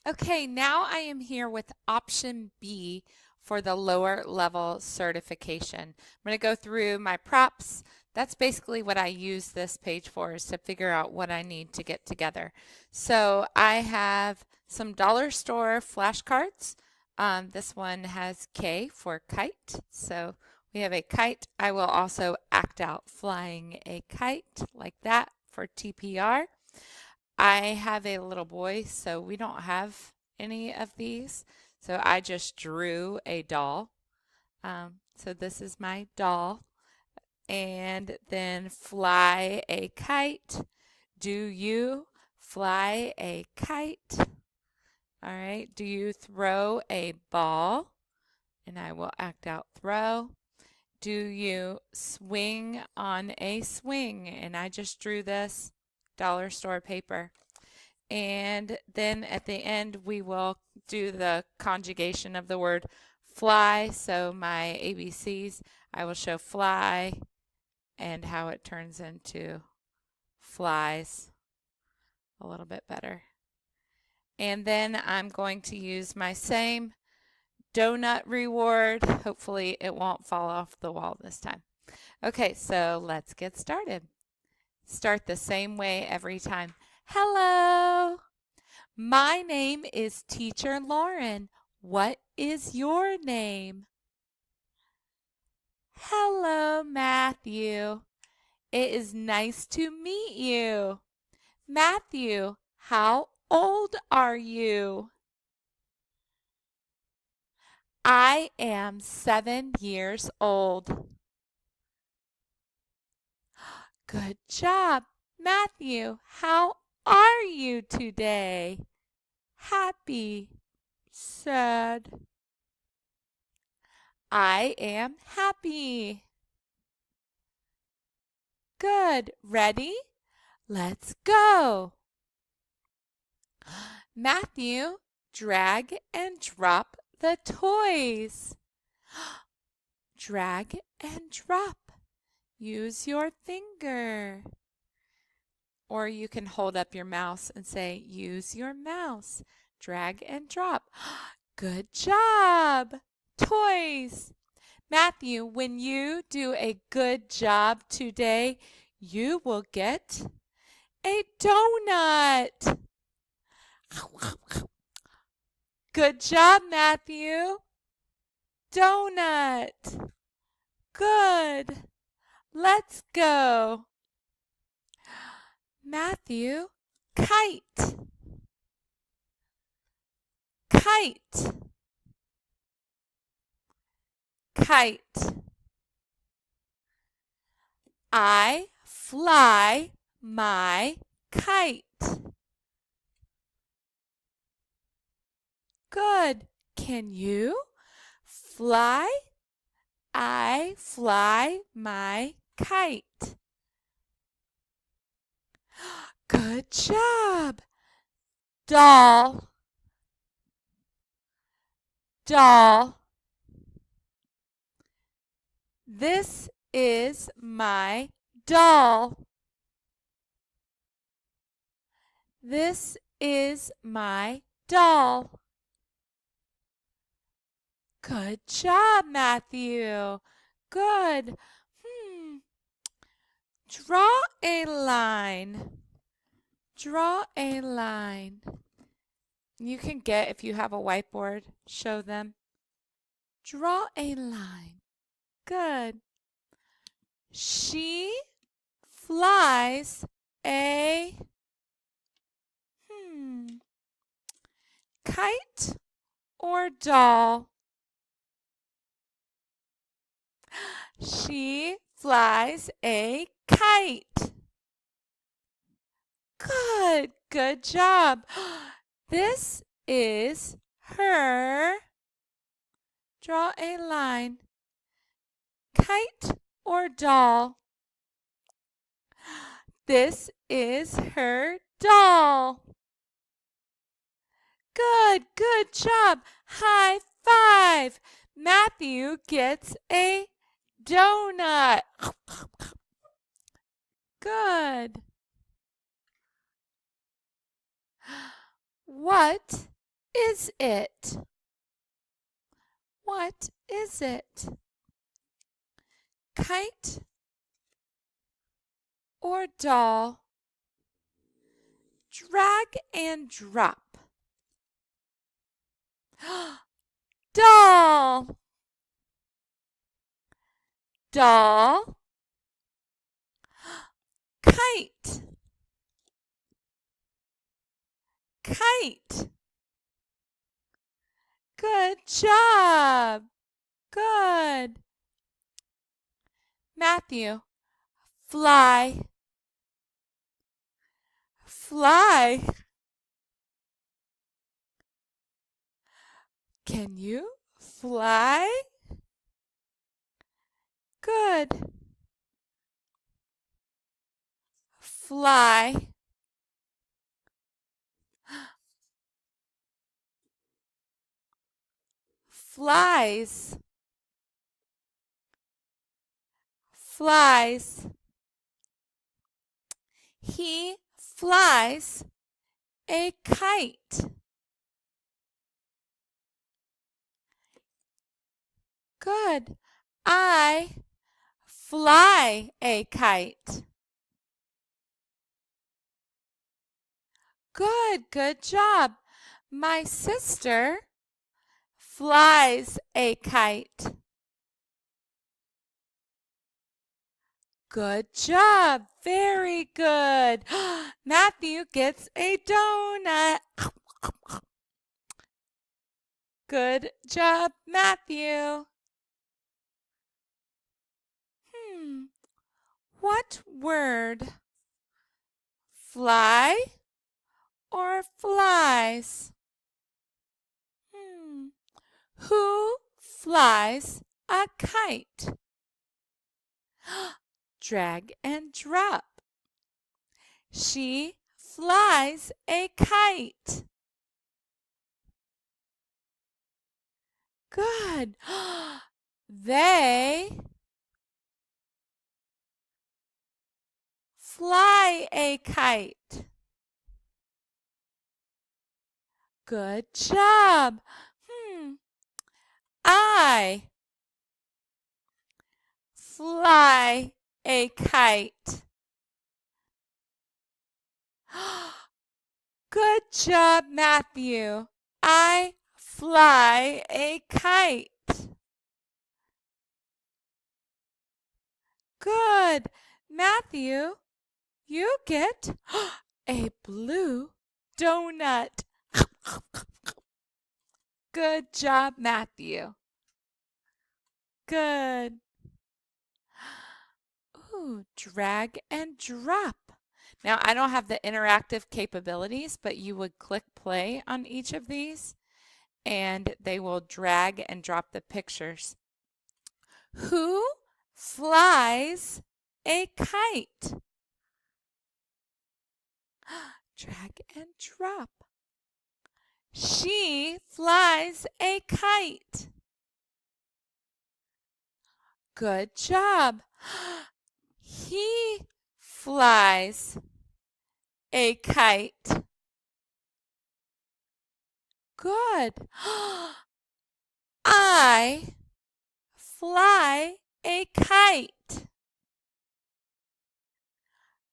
Okay, now I am here with option B for the lower level certification. I'm going to go through my props. That's basically what I use this page for, is to figure out what I need to get together. So I have some dollar store flashcards. This one has K for kite. So we have a kite. I will also act out flying a kite like that for TPR. I have a little boy, so we don't have any of these. So I just drew a doll. So this is my doll. And then fly a kite. Do you fly a kite? All right. Do you throw a ball? And I will act out throw. Do you swing on a swing? And I just drew this dollar store paper. And then at the end, we will do the conjugation of the word fly. So my ABCs, I will show fly and how it turns into flies a little bit better. And then I'm going to use my same donut reward. Hopefully it won't fall off the wall this time. Okay, so let's get started. Start the same way every time. Hello, my name is Teacher Lauren. What is your name? Hello, Matthew. It is nice to meet you. Matthew, how old are you? I am 7 years old. Good job. Matthew, how are you today? Happy, sad. I am happy. Good. Ready? Let's go. Matthew, drag and drop the toys. Drag and drop. Use your finger. Or you can hold up your mouse and say, use your mouse. Drag and drop. Good job. Toys. Matthew, when you do a good job today, you will get a donut. Good job, Matthew. Donut. Good. Let's go. Matthew, kite. Kite. Kite. I fly my kite. Good. Can you fly? I fly my kite. Good job. Doll. Doll. This is my doll. This is my doll. Good job, Matthew. Good. Draw a line. Draw a line. You can get, if you have a whiteboard, show them. Draw a line. Good. She flies a kite or doll? She flies a kite. Good. Good job. This is her. Draw a line. Kite or doll? This is her doll. Good. Good job. High five. Matthew gets a donut. Good. What is it? What is it? Kite or doll? Drag and drop. Doll. Doll. Kite. Kite. Good job. Good. Matthew. Fly. Fly. Can you fly? Good. Fly. Flies. Flies. He flies a kite. Good. I fly a kite. Good job. My sister flies a kite. Good job. Very good. Matthew gets a donut. Good job, Matthew. What word? Fly or flies? Who flies a kite? Drag and drop. She flies a kite. Good. They fly a kite. Good job. I fly a kite. Good job, Matthew. I fly a kite. Good. Matthew, you get a blue donut. Good job, Matthew. Good. Ooh, drag and drop. Now, I don't have the interactive capabilities, but you would click play on each of these and they will drag and drop the pictures. Who flies a kite? Drag and drop. She flies a kite. Good job. He flies a kite. Good. I fly a kite.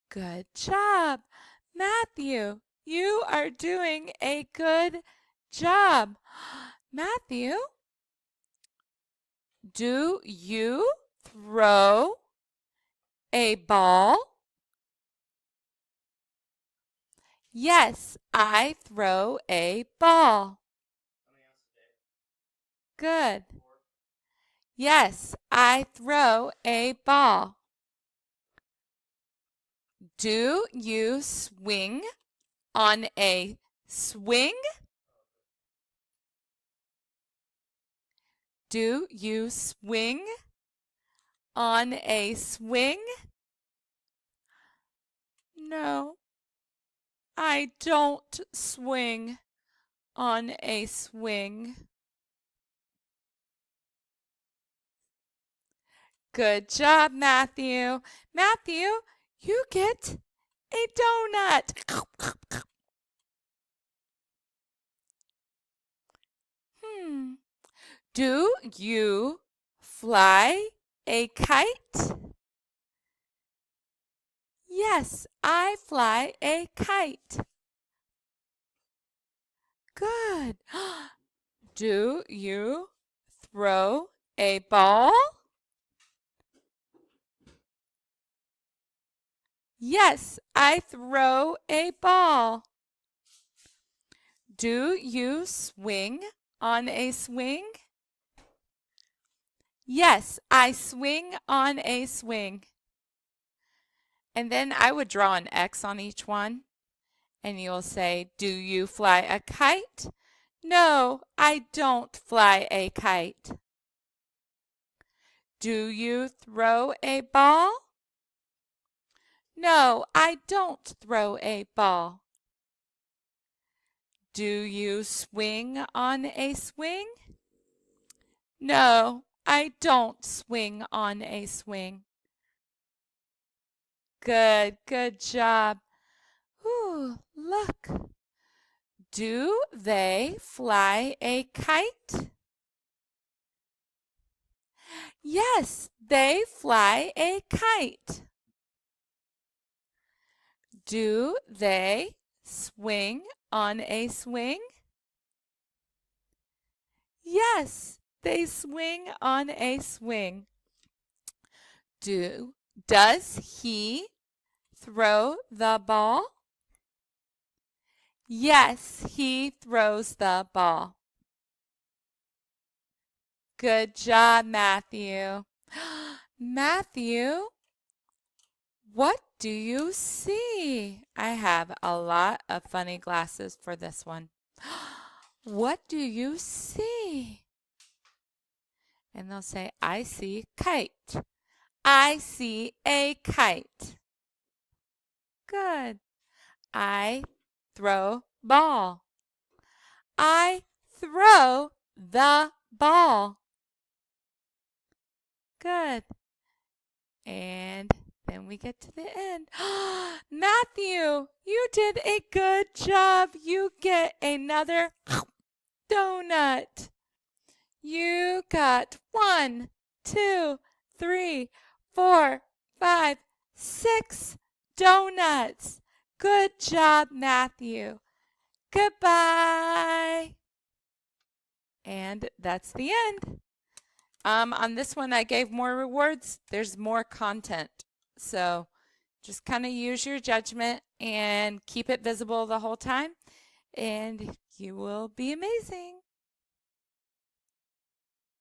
Good job. Matthew, you are doing a good job. Matthew, do you throw a ball? Yes, I throw a ball. Good. Yes, I throw a ball. Do you swing on a swing? Do you swing on a swing? No, I don't swing on a swing. Good job, Matthew. Matthew, you get a donut. Do you fly a kite? Yes, I fly a kite. Good. Do you throw a ball? Yes, I throw a ball. Do you swing on a swing? Yes, I swing on a swing. And then I would draw an X on each one. And you'll say, do you fly a kite? No, I don't fly a kite. Do you throw a ball? No, I don't throw a ball. Do you swing on a swing? No, I don't swing on a swing. Good job. Ooh, look. Do they fly a kite? Yes, they fly a kite. Do they swing on a swing? Yes, they swing on a swing. Does he throw the ball? Yes, he throws the ball. Good job, Matthew. Matthew, what do you see? I have a lot of funny glasses for this one. What do you see? And they'll say, I see kite. I see a kite. Good. I throw ball. I throw the ball. Good. And then we get to the end. Matthew, you did a good job. You get another donut. You got 1, 2, 3, 4, 5, 6 donuts. Good job, Matthew. Goodbye. And that's the end. On this one, I gave more rewards. There's more content. So just kind of use your judgment and keep it visible the whole time, and you will be amazing.